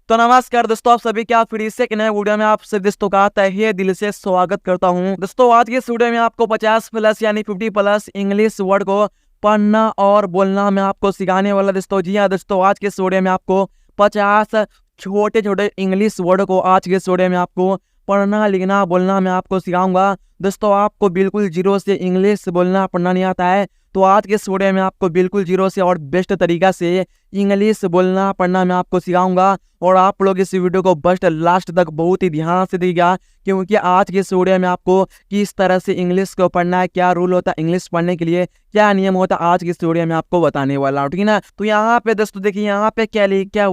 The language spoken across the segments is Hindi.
तो नमस्कार दोस्तों, आप सभी क्या फिर से एक नए वीडियो में आप सभी दोस्तों का तहे दिल से स्वागत करता हूं। दोस्तों आज के इस वीडियो में आपको 50 प्लस यानी 50 प्लस इंग्लिश वर्ड को पढ़ना और बोलना मैं आपको सिखाने वाला दोस्तों। जी हाँ दोस्तों, आज के इस वीडियो में आपको 50 छोटे छोटे इंग्लिश वर्ड को आज के इस वीडियो में आपको पढ़ना लिखना बोलना मैं आपको सिखाऊंगा। दोस्तों आपको बिल्कुल जीरो से इंग्लिश बोलना पढ़ना नहीं आता है, तो आज के इस वीडियो में आपको बिल्कुल जीरो से और बेस्ट तरीका से इंग्लिश बोलना पढ़ना मैं आपको सिखाऊंगा। और आप लोग इस वीडियो को बस्ट लास्ट तक बहुत ही ध्यान से देखिएगा, क्योंकि आज के इस वीडियो में आपको किस तरह से इंग्लिश को पढ़ना है, क्या रूल होता है इंग्लिश पढ़ने के लिए, क्या नियम होता है, आज की इस वीडियो में आपको बताने वाला हूँ। ठीक है ना। तो यहाँ पे दोस्तों देखिए, यहाँ पे क्या लिखा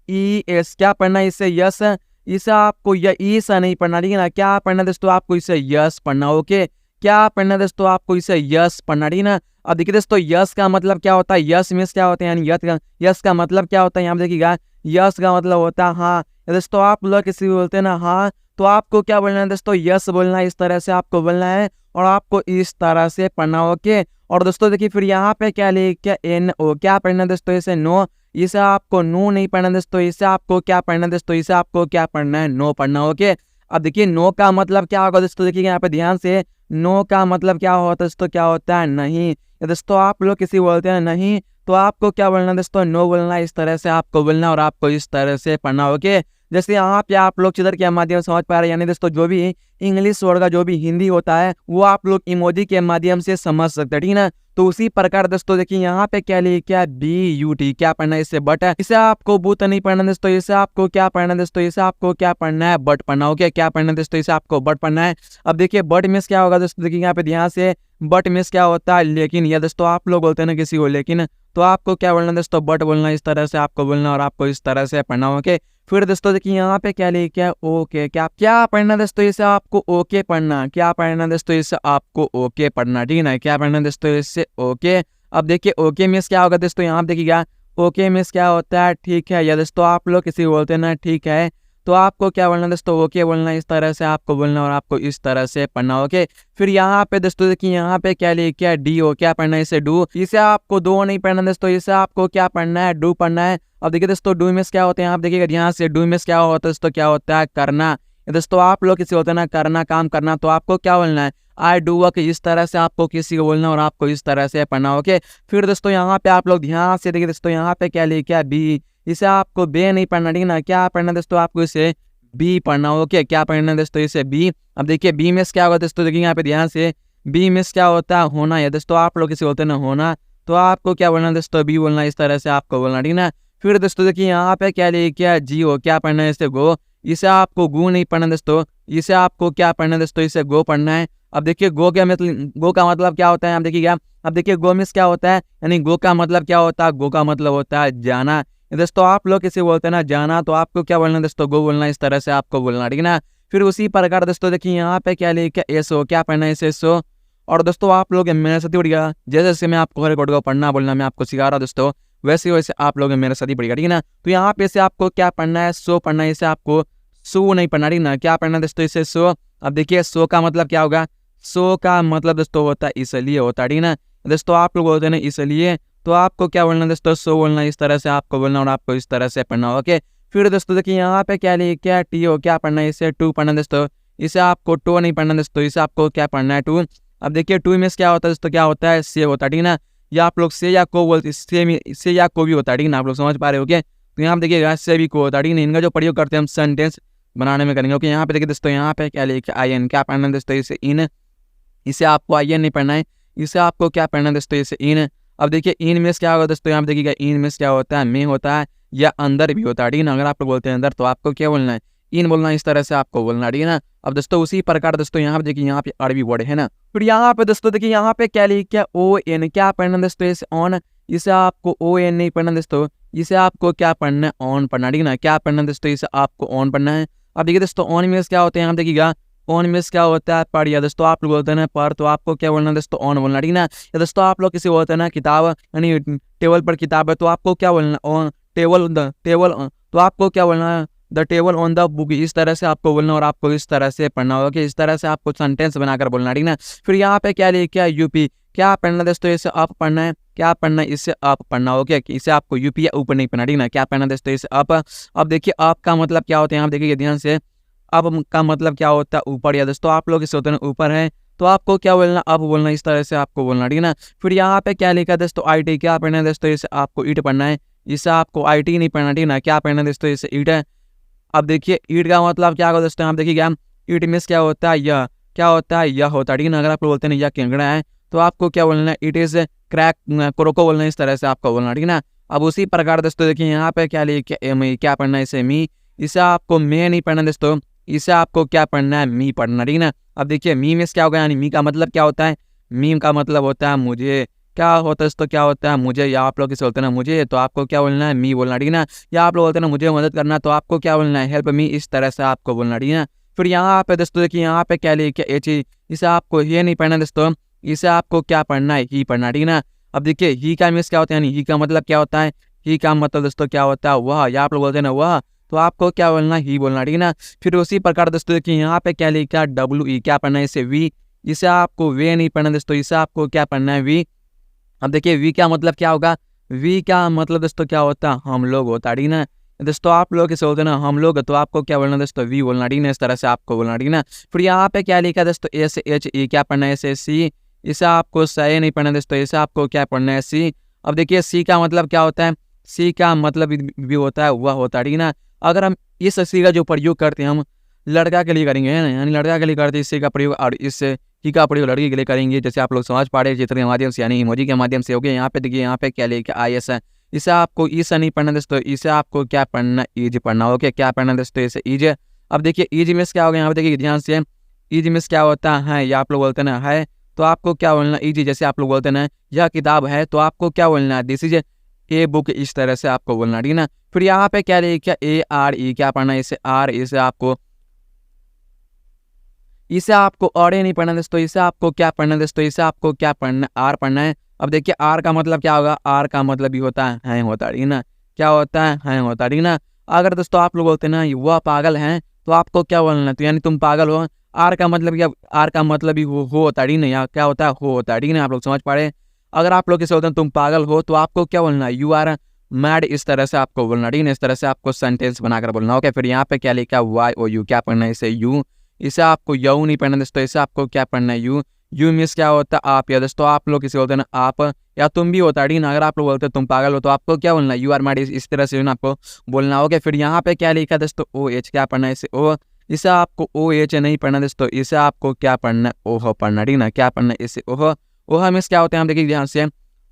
YES, क्या पढ़ना है इसे यस, इसे आपको ईसा नहीं पढ़ना। ठीक है ना। क्या पढ़ना दोस्तों, आपको इसे यस पढ़ना। ओके, क्या पढ़ना दोस्तों, आपको इसे यस पढ़ना। ठीक है ना। अब देखिए दोस्तों, यस का मतलब क्या होता है, यस मीन्स क्या होता है, यानी यस का मतलब क्या होता है, यहाँ पे देखिएगा यस का मतलब होता है हाँ। दोस्तों आप लोग किसी भी बोलते हैं ना हाँ, तो आपको क्या बोलना है दोस्तों, यस बोलना है, इस तरह से आपको बोलना है और आपको इस तरह से पढ़ना। ओके। और दोस्तों देखिए फिर यहाँ पे क्या लिखा NO, क्या पढ़ना दोस्तों इसे नो, इसे आपको नो नहीं पढ़ना दोस्तों, इसे आपको क्या पढ़ना दोस्तों, इसे आपको क्या पढ़ना है, नो पढ़ना। ओके। अब देखिए नो का मतलब क्या होगा दोस्तों, देखिए यहाँ पे ध्यान से, नो का मतलब क्या होता है दोस्तों, क्या होता है नहीं। दोस्तों आप लोग किसी बोलते हैं नहीं, तो आपको क्या बोलना दोस्तों, नो बोलना, इस तरह से आपको बोलना और आपको इस तरह से पढ़ना। ओके। जैसे यहाँ पे आप लोग चित्र के माध्यम से समझ पा रहे हैं, यानी दोस्तों जो भी इंग्लिश वर्ड का जो भी हिंदी होता है वो आप लोग इमोजी के माध्यम से समझ सकते हैं। ठीक है ना। तो उसी प्रकार दोस्तों देखिए यहाँ पे क्या लिखा BUT, क्या पढ़ना है, इससे बट है, इसे आपको बूट नहीं पढ़ना दोस्तों, इसे आपको क्या पढ़ना दोस्तों, इसे आपको क्या पढ़ना है, बट पढ़ना। ओके, क्या पढ़ना दोस्तों, इसे आपको बट पढ़ना है। अब देखिए बट मीन्स क्या होगा दोस्तों, देखिए यहाँ पे ध्यान से, बट मीन्स क्या होता है लेकिन, या दोस्तों आप लोग बोलते हैं ना किसी को लेकिन, तो आपको क्या बोलना दोस्तों, बट बोलना, इस तरह से आपको बोलना और आपको इस तरह से पढ़ना। ओके। फिर दोस्तों देखिए यहाँ पे क्या लिखा है ओके, क्या पढ़ना दोस्तों, इसे आपको ओके पढ़ना, क्या पढ़ना दोस्तों, इसे आपको ओके पढ़ना। ठीक है ना। क्या पढ़ना दोस्तों, इससे ओके। अब देखिए ओके मीन्स क्या होगा दोस्तों, यहाँ पे देखिएगा ओके मीन्स क्या होता है ठीक है, या दोस्तों आप लोग किसी बोलते हैं ना ठीक है, तो आपको क्या बोलना दोस्तों, ओके बोलना, इस तरह से आपको बोलना और आपको इस तरह से पढ़ना। ओके। फिर यहाँ पे दोस्तों देखिए यहाँ पे क्या लिखा है DO, क्या पढ़ना है, इसे डू, इसे आपको दो नहीं पढ़ना दोस्तों, इसे आपको क्या पढ़ना है, डू पढ़ना है। अब देखिए दोस्तों डू मीन्स क्या होते हैं, आप देखिएगा ध्यान से, डू मीन्स क्या होता है दोस्तों, क्या होता है करना। दोस्तों आप लोग किसी होते हैं ना करना, काम करना, तो आपको क्या बोलना है, आई डू वर्क, इस तरह से आपको किसी को बोलना और आपको इस तरह से पढ़ना। ओके। फिर दोस्तों यहाँ पे आप लोग ध्यान से देखिए दोस्तों, यहाँ पे क्या लिखा है बी, इसे आपको बे नहीं पढ़ना। ठीक है ना। क्या पढ़ना दोस्तों, आपको इसे बी पढ़ना। ओके। क्या पढ़ना दोस्तों, इसे बी। अब देखिए बी मीन्स क्या होगा दोस्तों, देखिए यहाँ पे ध्यान से, बी मीन्स क्या होता है होना, या दोस्तों आप लोग किसी बोलते हैं ना होना, तो आपको क्या बोलना दोस्तों, बी बोलना, इस तरह से आपको बोलना। ठीक है ना। फिर दोस्तों देखिए यहाँ पे क्या लिखा है GO, क्या पढ़ना है, इसे गो, इसे आपको गो नहीं पढ़ना दोस्तों, इसे आपको क्या पढ़ना दोस्तों, इसे गो पढ़ना है। अब देखिए गो क्या मतलब, गो का मतलब क्या होता है, आप देखिएगा। अब देखिए गो मीन्स क्या होता है, यानी गो का मतलब क्या होता है, गो का मतलब होता है जाना। दोस्तों आप लोग किसी बोलते हैं ना जाना, तो आपको क्या बोलना दोस्तों, गो बोलना, इस तरह से आपको बोलना। ठीक है ना। फिर उसी प्रकार दोस्तों देखिए यहाँ पे क्या लिखा है SO, क्या पढ़ना है, इसे SO। और दोस्तों आप लोग मेरे साथ ही पढ़िएगा, जैसे जैसे मैं आपको हर कोड को पढ़ना बोलना मैं आपको सिखा रहा हूँ दोस्तों, वैसे वैसे आप लोग मेरे साथ ही पढ़िएगा। ठीक है ना। तो यहाँ पे से आपको क्या पढ़ना है, सो पढ़ना है, इसे आपको सो नहीं पढ़ना। ठीक ना। क्या पढ़ना दोस्तों, इसे सो। अब देखिए सो का मतलब क्या होगा, सो का मतलब दोस्तों होता है इसलिए होता है। ठीक ना। दोस्तों आप लोग बोलते हैं ना इसलिए, तो आपको क्या बोलना दोस्तों, सो बोलना, इस तरह से आपको बोलना और आपको इस तरह से पढ़ना। ओके। फिर दोस्तों देखिए यहाँ पे क्या लिखा है TO, क्या पढ़ना है, इसे टू पढ़ना दोस्तों, इसे आपको टो नहीं पढ़ना दोस्तों, इसे आपको क्या पढ़ना है, टू। अब देखिए टू मीन्स क्या होता है दोस्तों, क्या होता है से होता है। ठीक ना। या आप लोग से या को बोलते, से या को भी होता है। ठीक ना। आप लोग समझ पा रहे हो क्या। तो यहाँ पे देखिए से भी को होता है। ठीक ना। इनका जो प्रयोग करते हैं हम सेंटेंस बनाने में करेंगे। ओके। यहाँ पे देखिए दोस्तों, यहाँ पे क्या लिखा IN, क्या पढ़ना है दोस्तों, इसे इन, इसे आपको IN नहीं पढ़ना है, इसे आपको क्या पढ़ना है दोस्तों, इसे इन। अब देखिए इन मीन्स क्या होगा दोस्तों, यहाँ पे देखिएगा इन मीन्स क्या होता है, में होता है या अंदर भी होता है। ठीक ना। अगर आप लोग बोलते हैं अंदर, तो आपको क्या बोलना है, इन बोलना, इस तरह से आपको बोलना। ठीक है ना। अब दोस्तों उसी प्रकार दोस्तों यहाँ पे देखिए, यहाँ पे अरबी वर्ड है ना। फिर यहाँ पे दोस्तों देखिए, यहाँ पे क्या लिखा ON, क्या पढ़ना दोस्तों, इसे ऑन, इसे आपको ON नहीं पढ़ना दोस्तों, इसे आपको क्या पढ़ना है, ऑन पढ़ना। ठीक ना। क्या पढ़ना दोस्तों, इसे आपको ऑन पढ़ना है। अब देखिए दोस्तों ऑन मीन्स क्या होते हैं, यहाँ देखिएगा ऑन मीन्स क्या होता है पढ़, या दोस्तों आप लोग बोलते हैं ना पर, तो आपको क्या बोलना दोस्तों, ऑन बोलना। ठीक ना। या दोस्तों आप लोग किसी बोलते हैं ना किताब, यानी टेबल पर किताब है, तो आपको क्या बोलना, ऑन टेबल, द टेबल, तो आपको क्या बोलना है, the table on the book, इस तरह से आपको बोलना और आपको इस तरह से पढ़ना होगा कि इस तरह से आपको सेंटेंस बनाकर बोलना। ठीक ना। फिर यहाँ पे क्या लिखा है UP, क्या पढ़ना है दोस्तों, इसे अप पढ़ना है, क्या पढ़ना है, इसे अप पढ़ना। ओके, इसे आपको यूपी या ऊपर नहीं पढ़ना, ठीक ना। क्या पढ़ना है दोस्तों, इसे अप। अब देखिए अप का मतलब क्या होता है, यहाँ देखिए ध्यान से, अप का मतलब क्या होता है, ऊपर। या दोस्तों आप लोग इसे होते हैं ऊपर है तो आपको क्या बोलना, अप बोलना, इस तरह से आपको बोलना, ठीक ना। फिर यहाँ पे क्या लिखा है दोस्तों, IT। क्या पढ़ना है दोस्तों, इसे आपको ईट पढ़ना है, इसे आपको IT नहीं पढ़ना, ठीक ना। क्या पढ़ना है दोस्तों, इसे ईट है। अब देखिए ईट का मतलब क्या होगा दोस्तों, आप देखिए क्या, ईट मीन्स क्या होता है, यह क्या होता है, यह होता है, ठीक है ना। अगर आप लोग बोलते हैं यह केंगड़ा है तो आपको क्या बोलना है, इट इज क्रैक क्रोको बोलना है, इस तरह से आपको बोलना, ठीक है ना। अब उसी प्रकार दोस्तों देखिए यहाँ पे क्या लिखे, क्या पढ़ना है, इसे मी, इसे आपको मैं नहीं पढ़ना दोस्तों, इसे आपको क्या पढ़ना है, मी पढ़ना, ठीक है ना। अब देखिए मी मीन्स क्या होगा, यानी मी का मतलब क्या होता है, मीम का मतलब होता है मुझे, क्या होता है दोस्तों, क्या होता है मुझे, या आप लोग किसे बोलते हैं ना मुझे, तो आपको क्या बोलना है, मी बोलना, ठीक है ना। या आप लोग बोलते हैं ना मुझे मदद करना, तो आपको क्या बोलना है, हेल्प मी, इस तरह से आपको बोलना, ठीक है ना। फिर यहाँ पे दोस्तों देखिए यहाँ पे क्या लिखे, एच, इसे आपको ये नहीं पढ़ना दोस्तों, इसे आपको क्या पढ़ना है, ही पढ़ना, ठीक है ना। अब देखिए ही का मीन्स क्या होता है, यानी ही का मतलब क्या होता है, ही का मतलब दोस्तों क्या होता है, वह, या आप लोग बोलते हैं ना वह, तो आपको क्या बोलना, ही बोलना, ठीक है ना। फिर उसी प्रकार दोस्तों देखिए यहाँ पे क्या लिखा, WE, क्या पढ़ना है, इसे वी, इसे आपको वे नहीं पढ़ना दोस्तों, इसे आपको क्या पढ़ना है, वी। अब देखिए वी का मतलब क्या होगा, वी का मतलब दोस्तों क्या होता है, हम लोग होता है, ठीक ना। दोस्तों आप लोग किसे बोलते हैं ना, हम लोग, तो आपको क्या बोलना दोस्तों, वी बोलना, ठीक ना, इस तरह से आपको बोलना, ठीक ना। फिर यहाँ पे क्या लिखा दोस्तों, SHE, क्या पढ़ना है, SHC, इसे आपको सही नहीं पढ़ना दोस्तों, इसे आपको क्या पढ़ना है, सी। अब देखिए सी का मतलब क्या होता है, सी का मतलब भी होता है, वह होता है, ठीक ना। अगर हम इस सी का जो प्रयोग करते हैं, हम लड़का के लिए करेंगे, है ना, यानी लड़का के लिए करते हैं इसी का प्रयोग, और इस ही का प्रयोग लड़की के लिए करेंगे, जैसे आप लोग समझ पा रहे हैं चित्र के माध्यम से, यानी इमोजी के माध्यम से। हो गया, यहाँ पे देखिए यहाँ पे क्या लिखा, IS है, इसे आपको इस नहीं पढ़ना दोस्तों, इसे आपको क्या पढ़ना, ईज पढ़ना। ओके, क्या पढ़ना दोस्तों, इसे ईज। अब देखिए ईज मिस क्या होगा, यहाँ पे देखिए ध्यान से, ईज मिस क्या होता है, या आप लोग बोलते हैं ना है, तो आपको क्या बोलना, ईज। जैसे आप लोग बोलते हैं ना यह किताब है, तो आपको क्या बोलना है, दिस इज ए बुक, इस तरह से आपको बोलना, ठीक है ना। फिर यहाँ पे क्या लिखा, ARE, क्या पढ़ना है, इसे आर, इसे आपको अरे नहीं पढ़ना दोस्तों, इसे आपको क्या पढ़ना दोस्तों, इसे आपको क्या पढ़ना, आर पढ़ना है। अब देखिए आर का मतलब क्या होगा, आर का मतलब भी होता है होता है, ठीक ना। क्या होता है होता है, ठीक ना। अगर दोस्तों आप लोग बोलते हैं ना वह पागल हैं, तो आपको क्या बोलना, तो यानी तुम पागल हो। आर का मतलब क्या, आर का मतलब भी हो होता है, ठीक ना, या क्या होता है, हो होता है, ठीक ना। आप लोग समझ पा रहे हैं। अगर आप लोग किसे बोलते हैं तुम पागल हो, तो आपको क्या बोलना है, यू आर मैड, इस तरह से आपको बोलना, ठीक है। इस तरह से आपको सेंटेंस बनाकर बोलना। ओके, फिर यहाँ पे क्या लिखा, YOU, क्या पढ़ना है, इसे यू, इसे आपको यू नहीं पढ़ना दोस्तों, इसे आपको क्या पढ़ना है, यू। यू मीन्स क्या होता है, आप, या दोस्तों आप लोग किसे बोलते हैं ना आप, या तुम भी होता है, ठीक ना। अगर आप लोग बोलते हैं तुम पागल हो, तो आपको क्या बोलना है, यू आर मैड, इस तरह से ना आपको बोलना। होगा, फिर यहाँ पे क्या लिखा दोस्तों, OH, क्या पढ़ना है, इसे ओ, इसे आपको OH नहीं पढ़ना दोस्तों, इसे आपको क्या पढ़ना है, ओह पढ़ना, ठीक ना। क्या पढ़ना है, इसे ओह। ओह मीन्स क्या होता है, हम देखिए ध्यान से,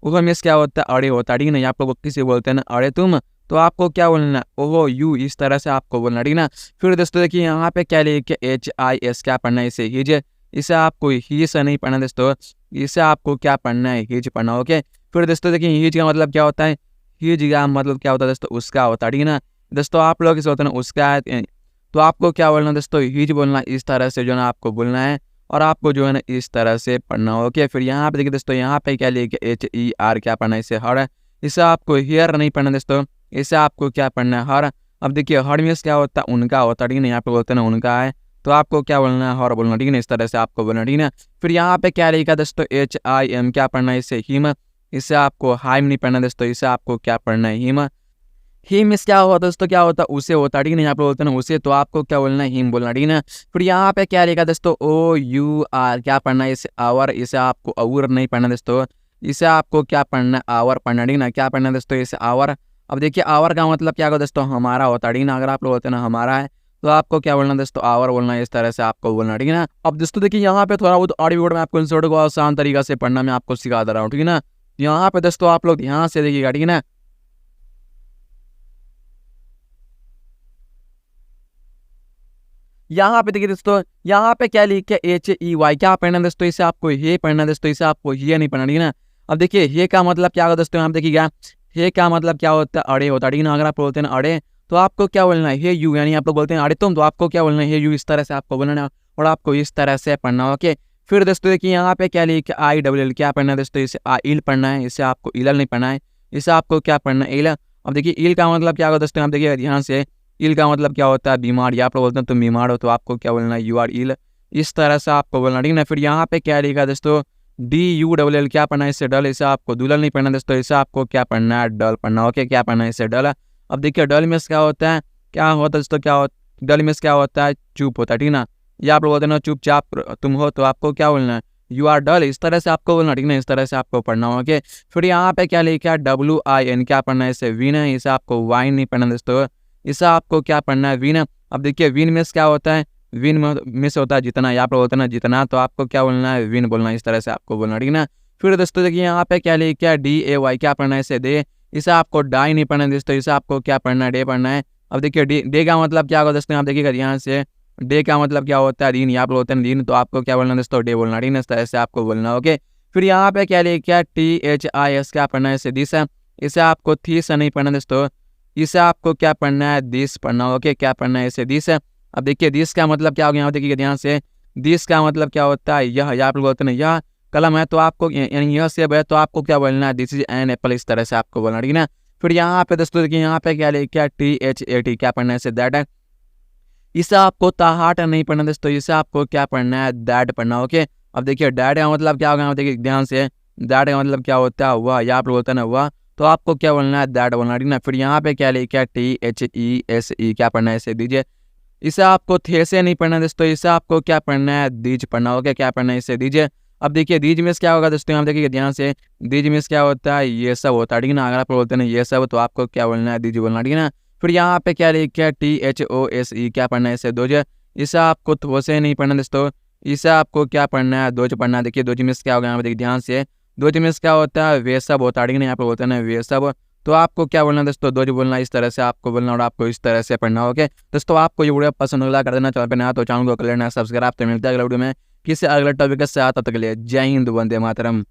ओह मीन्स क्या होता है, अरे होता है, ठीक ना। आप लोग किसे बोलते हैं ना अरे तुम, तो आपको क्या बोलना, ओहो यू, इस तरह से आपको बोलना, ठीक ना। फिर दोस्तों देखिए यहाँ पे क्या लिखे, HIS, क्या पढ़ना है, इसे हिज, इसे आपको ही से नहीं पढ़ना दोस्तों, इसे आपको क्या पढ़ना है, हिज पढ़ना। ओके, फिर दोस्तों देखिए हिज का मतलब क्या होता है, हिज का मतलब क्या होता है दोस्तों, उसका होता है, ठीक ना। दोस्तों आप लोग इसे होते हैं उसका है, तो आपको क्या बोलना दोस्तों, हिज बोलना, इस तरह से जो ना आपको बोलना है, और आपको जो है ना इस तरह से पढ़ना। ओके, फिर यहाँ पे देखिए दोस्तों, यहाँ पे क्या लिखे, HER, क्या पढ़ना है, इसे हर, इसे आपको हेयर नहीं पढ़ना दोस्तों, इसे आपको क्या पढ़ना है, हर। अब देखिए हर मीन्स क्या होता है, उनका होता है, ठीक है। यहाँ पे बोलते हैं ना उनका है, तो आपको क्या बोलना है, हर बोलना, ठीक है। इस तरह से आपको बोलना, ठीक है। फिर यहाँ पे क्या लिखा दोस्तों, HIM, क्या पढ़ना है, इसे हिम, इसे आपको हाइम नहीं पढ़ना दोस्तों, इसे आपको क्या पढ़ना है, हिम। हिम मीन्स क्या होता है दोस्तों, क्या होता है, उसे होता है, ठीक है। यहाँ पे बोलते हैं ना उसे, तो आपको क्या बोलना है, हिम बोलना, ठीक है। फिर यहाँ पे क्या लिखा दोस्तों, OUR, क्या पढ़ना है, इसे आवर, इसे आपको और नहीं पढ़ना दोस्तों, इसे आपको क्या पढ़ना है, आवर पढ़ना, ठीक ना। क्या पढ़ना दोस्तों, इसे आवर। अब देखिए आवर का मतलब क्या होगा दोस्तों, हमारा होता है, ठीक ना। अगर आप लोग होते हैं ना हमारा है, तो आपको क्या बोलना दोस्तों, आवर बोलना है, इस तरह से आपको बोलना, ठीक है ना। अब दोस्तों देखिए यहाँ पे थोड़ा बहुत ऑडियो वर्ड में आपको इंसर्ट को आसान तरीका से पढ़ना मैं आपको सिखा दे रहा हूँ, ठीक है ना। यहाँ पे दोस्तों आप लोग ध्यान से देखिएगा, ठीक है ना। यहाँ पे देखिए दोस्तों, यहाँ पे क्या लिख के HEY, क्या पढ़ना दोस्तों, इसे आपको ये पढ़ना दोस्तों, इसे आपको ये नहीं पढ़ना, ठीक है ना। अब देखिए ये का मतलब क्या होगा दोस्तों, यहाँ पे देखिएगा, ये का मतलब क्या होता है, अड़े होता है, ठीक है ना। अगर आप बोलते हैं ना अड़े, तो आपको क्या बोलना है, हे यू, यानी आप लोग बोलते हैं अड़े तुम, तो आपको क्या बोलना है, हे यू, इस तरह से आपको बोलना है, और आपको इस तरह से पढ़ना। ओके, फिर दोस्तों देखिए यहाँ पे क्या लिख के ILL, क्या पढ़ना है दोस्तों, इसे इल पढ़ना है, इसे आपको इलल नहीं पढ़ना है, इसे आपको क्या पढ़ना है, इल। अब देखिए इल का मतलब क्या होगा दोस्तों, आप देखिए ध्यान से, इल का मतलब क्या होता है, बीमार, या आप लोग बोलते हैं तुम बीमार हो, तो आपको क्या बोलना है, यू आर इल, इस तरह से आपको बोलना, ठीक है ना। फिर यहाँ पे क्या लिखा दोस्तों, DULL क्या पढ़ना है इसे डल, इसे आपको दुल्हन नहीं पढ़ना दोस्तों, इसे आपको क्या पढ़ना है डल पढ़ना। ओके, क्या पढ़ना है इसे डल। अब देखिए डल मीन्स क्या होता है, दोस्तों क्या होता डल मीन्स क्या होता है, चुप होता है, ठीक ना। ये आप लोग बोलते हैं ना चुपचाप तुम हो, तो आपको क्या बोलना है, यू आर डल, इस तरह से आपको बोलना, ठीक ना, इस तरह से आपको पढ़ना हो। ओके, फिर यहाँ पे क्या लिखा है WIN क्या पढ़ना है इसे विन है, इसे आपको वाइन नहीं पढ़ना दोस्तों, इसे आपको क्या पढ़ना है विन। अब देखिए विन मीन्स क्या होता है, विन में से होता है जितना, यहाँ पर होता है ना जितना, तो आपको क्या बोलना है विन बोलना है, इस तरह से आपको बोलना, ठीक ना। फिर दोस्तों देखिए यहाँ पे क्या लिखा है DAY क्या पढ़ना है इसे दे, इसे आपको डाई नहीं पढ़ना है दोस्तों, इसे आपको क्या पढ़ना है डे पढ़ना है। अब देखिए डे का मतलब क्या होगा दोस्तों, आप देखिएगा यहाँ से डे का मतलब क्या होता है दिन, यहाँ पर होता है दिन, तो आपको क्या बोलना है दोस्तों डे बोलना, ठीक है, इस तरह से आपको बोलना। ओके, फिर यहाँ पे क्या लिखा है THIS क्या पढ़ना है इसे दिस है, इसे आपको थीस नहीं पढ़ना दोस्तों, इसे आपको क्या पढ़ना है दिस पढ़ना। ओके, क्या पढ़ना है इसे दिस है। अब देखिए दिस का मतलब क्या हो गया, यहाँ देखिए ध्यान से, दिस का मतलब क्या होता है यह, यहाँ पर बोलते हैं यह कलम है, तो आपको यानी यह सेब है, तो आपको क्या बोलना है दिस इज एन एप्पल, इस तरह से आपको बोलना, ठीक है ना। फिर यहाँ पे दोस्तों देखिए यहाँ पे क्या लिखा है THAT क्या पढ़ना है इसे दैट है, इसे आपको ताहाट नहीं पढ़ना दोस्तों, इसे आपको क्या पढ़ना है दैट पढ़ना। ओके, अब देखिए डैड का मतलब क्या होगा, देखिए ध्यान से, दैट का मतलब क्या होता है वह, यहाँ पर बोलता है ना वह, तो आपको क्या बोलना है दैट बोलना, ठीक ना। फिर यहाँ पे क्या लिखा है THESE क्या पढ़ना है इसे दीजिए, इसे आपको थे से नहीं पढ़ना दोस्तों, इसे आपको क्या पढ़ना है दीज पढ़ना। ओके, क्या पढ़ना है इसे दीजिए। अब देखिए दीज मीन्स क्या होगा दोस्तों, हम देखिए ध्यान से, दीज मीन्स क्या होता है ये सब होता है, ठीक ना। अगर आप बोलते हैं ये सब, तो आपको क्या बोलना है दीज बोलना, ठीक है ना। फिर यहाँ पे क्या लिखा है THOSE क्या पढ़ना है इसे दोज, इसे आपको थो से नहीं पढ़ना दोस्तों, इसे आपको क्या पढ़ना है दोज पढ़ना। देखिए दोज मीन्स क्या होगा, यहाँ पे देखिए ध्यान से, दोज मीन्स क्या होता है वे सब होता है, ठीक है ना, यहाँ पे बोलते हैं ना वे सब, तो आपको क्या बोलना है दोस्तों दोज बोलना, इस तरह से आपको बोलना और आपको इस तरह से पढ़ना। ओके दोस्तों, आपको ये वीडियो पसंद होगा कर देना, चैनल पे नया तो चैनल को कर लेना सब्सक्राइब। तो मिलता है अगले वीडियो में किसी अगले टॉपिक के साथ, तब तक के लिए जय हिंद, वंदे मातरम।